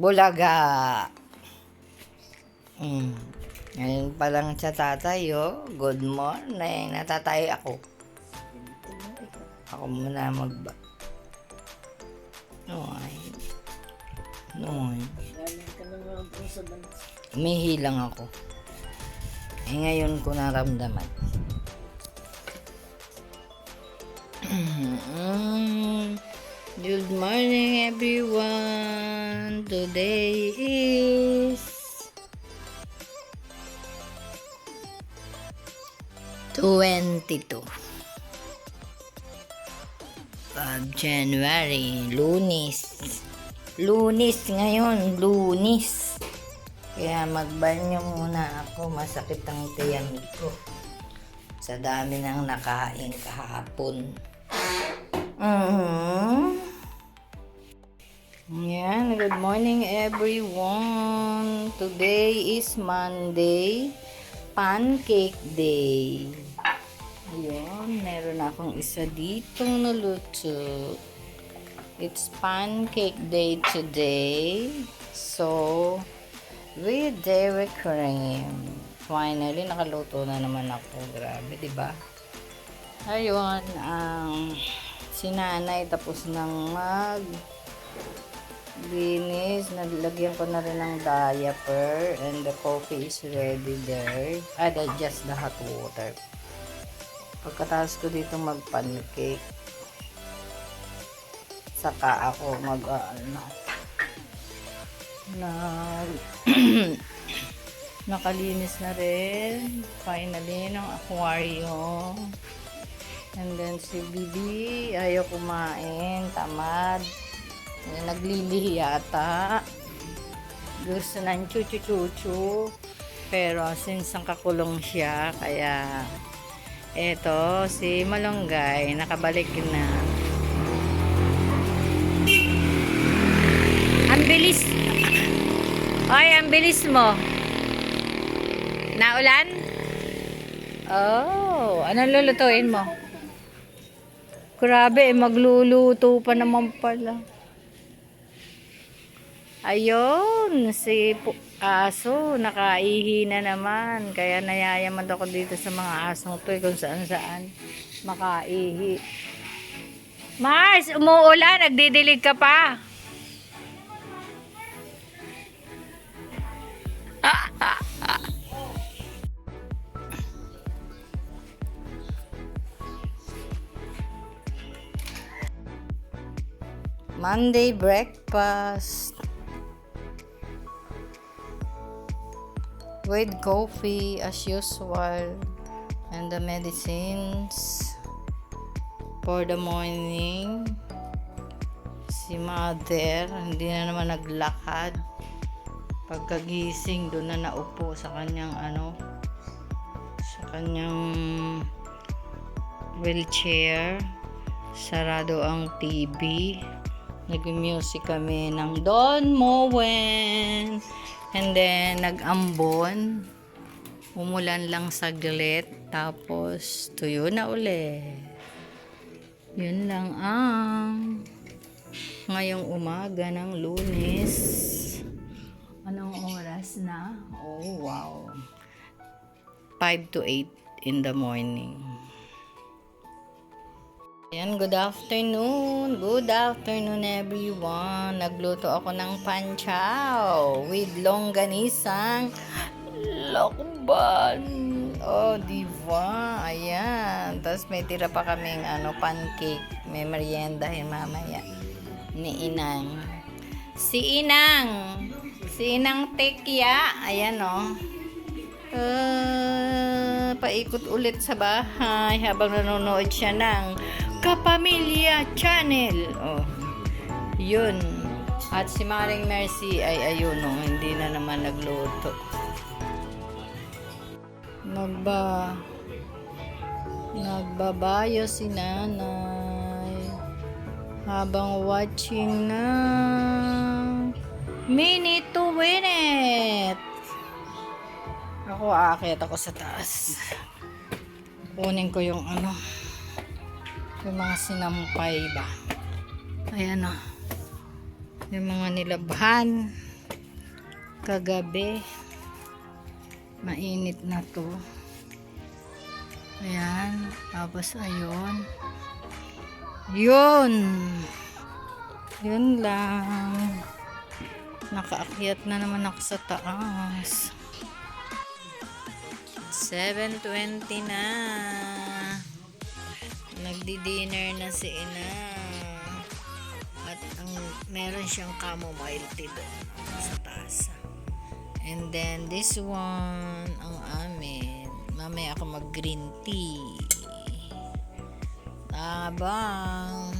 Bulaga. Ngayon pa lang sa tatay, oh. Good morning. Natatay ako. Ako muna magba. Noy. Umihi lang ako. Ngayon ko naramdaman. Good morning, everyone. Today is 22 of January. Lunis ngayon. Lunis. Kaya magbanyo muna ako. Masakit ang tiyan ko. Sa dami ng nakain kahapon. Yan. Good morning, everyone. Today is Monday. Pancake Day. Ayun. Meron akong isa ditong naluto. It's Pancake Day today. So, with dairy cream. Finally, nakaluto na naman ako. Grabe, diba? Ayun, si nanay tapos nang linis. Nalagyan ko na rin ng diaper and the coffee is ready there. Just the hot water. Pagkatapos ko dito mag-pancake, saka ako nakalinis na rin finally ng aquarium. And then si Bibi ayaw kumain, tamad, naglilihi yata, gusto ng chuchu, pero since ang kakulong siya, kaya eto si Malunggay nakabalik na. Ang bilis. Ay, ang bilis mo. Naulan? Oh, anong lulutuin mo? Grabe, magluluto pa naman pala. Ayun, si aso, nakaihi na naman. Kaya nayayaman ako dito sa mga asong to, kung saan makaihi. Mars, umuulan, nagdidilig ka pa. Monday breakfast with coffee as usual and the medicines for the morning. Si mother hindi na naman naglakad. Pagkagising doon na naupo sa kanyang wheelchair. Sarado ang TV. Nag-music kami ng Don Moen. And then, nag-ambon. Umulan lang saglit. Tapos, tuyo na ulit. Yun lang ang ngayong umaga ng Lunes. Anong oras na? Oh, wow. 5 to 8 in the morning. Ayan, good afternoon. Good afternoon, everyone. Nagluto ako ng panchaw with longganisang lokban. Oh, diba? Ayan. Tapos may tira pa kaming pancake. May meriendahin mamaya. Ni Inang. Si Inang Tekya. Ayan, oh. Paikot ulit sa bahay habang nanonood siya ng Kapamilya Channel. Oh, yun. At si Maring Mercy ay ayun, oh, hindi na naman nagluto. Nagbabayo si nanay habang watching na Minute to Win It. Ako aakyat ako sa taas. Kunin ko yung yung mga sinampay ba. Ayan o. Yung mga nilabhan. kagabi. Mainit na to. Ayan. Tapos ayun. Yun. Yun lang. Nakaakyat na naman ako sa taas. 7:20 na. Nagdi-dinner na si Ina. At meron siyang chamomile tea doon sa taas. And then this one ang amin. Mamaya ako mag green tea. Habang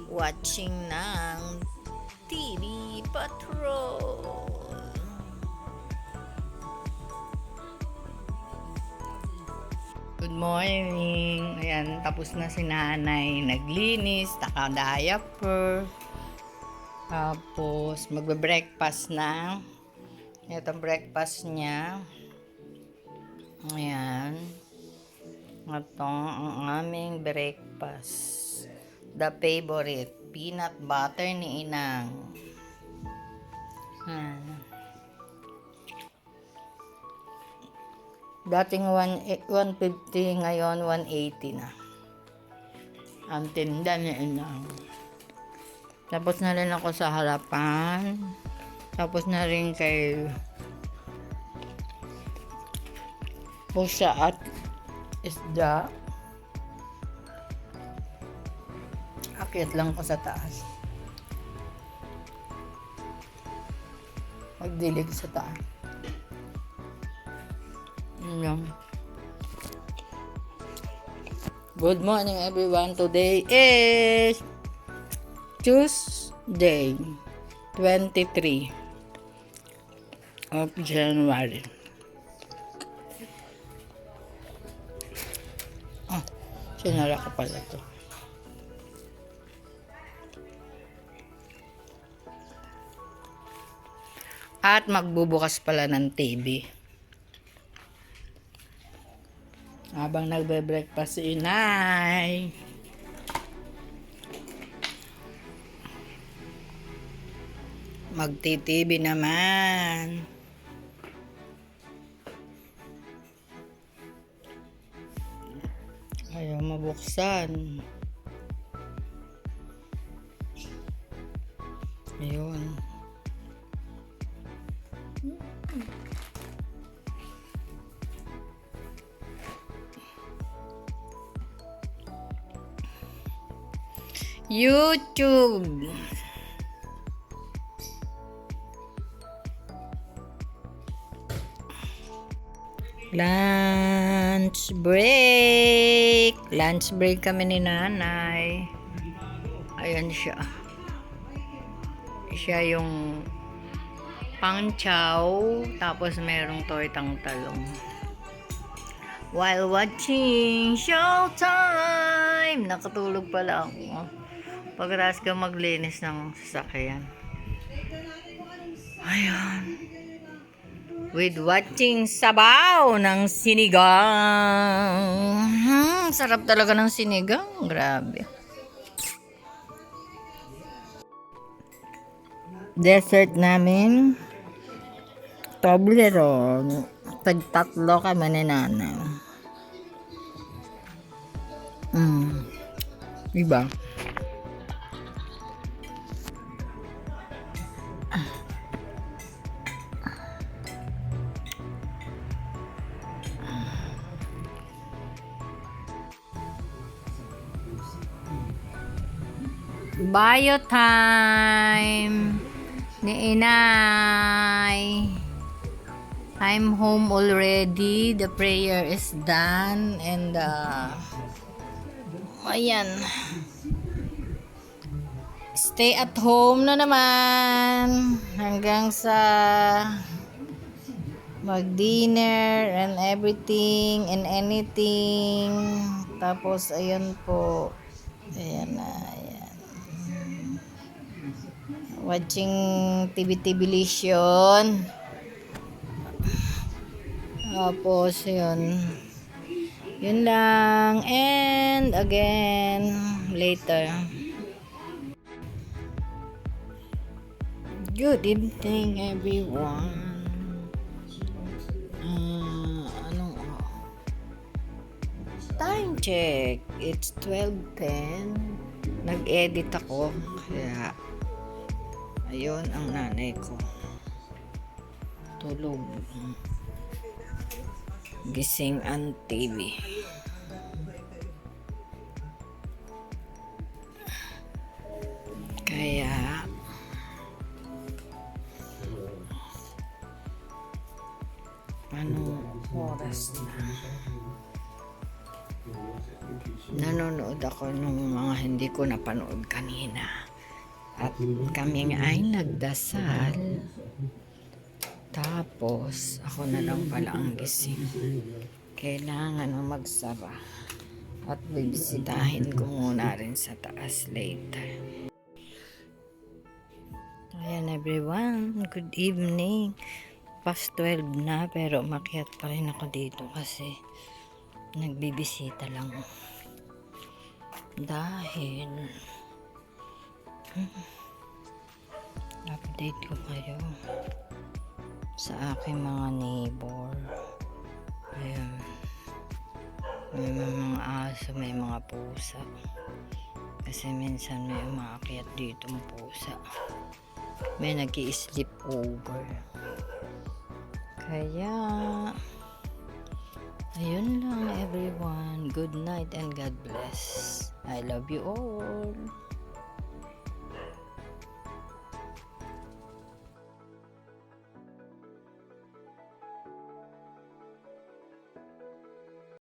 watching ng TV Patrol. Good morning. Ayan, tapos na si nanay. Naglinis, naka-diaper. Tapos, magbe-breakfast na. Ito breakfast niya. Ayan. Ito ang aming breakfast. The favorite. Peanut butter ni Inang. Dating 150, ngayon 180 na. Ang tinda ni Inang. Tapos na rin ako sa harapan. Tapos na rin kay pusa at isda. Akyat lang ko sa taas. Magdilig sa taas. Yun. Good morning everyone. Today is Tuesday, 23 of January. Sinara ko pala ito. At magbubukas pala ng TV. Habang nagbe-breakfast si Inay. Magti-TV naman. Ayaw mabuksan. Ayun. YouTube. Lunch break. Lunch break kami ni nanay. Ayan siya. Siya yung pang chow. Tapos merong tortang talong. While watching Showtime. Nakatulog pala ako. Pagkatapos ka maglinis ng sasakyan. Ayan. With watching sabaw ng sinigang. Sarap talaga ng sinigang. Grabe. Dessert namin. Toblerone. Tagtatlo kami ni nanay. Diba? Bio time ni Inay. I'm home already. The prayer is done and ayan. Stay at home na naman hanggang sa mag-dinner and everything and anything. Tapos ayun po. Ayan na. Watching TV-TV-lition. Tapos, yun. Yun lang. And, again, later. Good evening, everyone. check. It's 12:10. Nag-edit ako. Kaya, ayun ang nanay ko. Tulog. Gising ang TV. Kaya, anong oras na? Nanonood ako ng mga hindi ko napanood kanina. At kami ay nagdasal. Tapos, ako na lang pala ang gising. Kailangan na magsara. At bibisitahin ko muna rin sa taas later. Ayan everyone, good evening. Past 12 na pero umakyat pa rin ako dito kasi nagbibisita lang. Dahil update ko kayo sa aking mga neighbor. Ayan. May mga aso, may mga pusa. Kasi minsan may umaakyat dito ng pusa. May nag-i-sleep over. Kaya, ayun lang everyone. Good night and God bless. I love you all.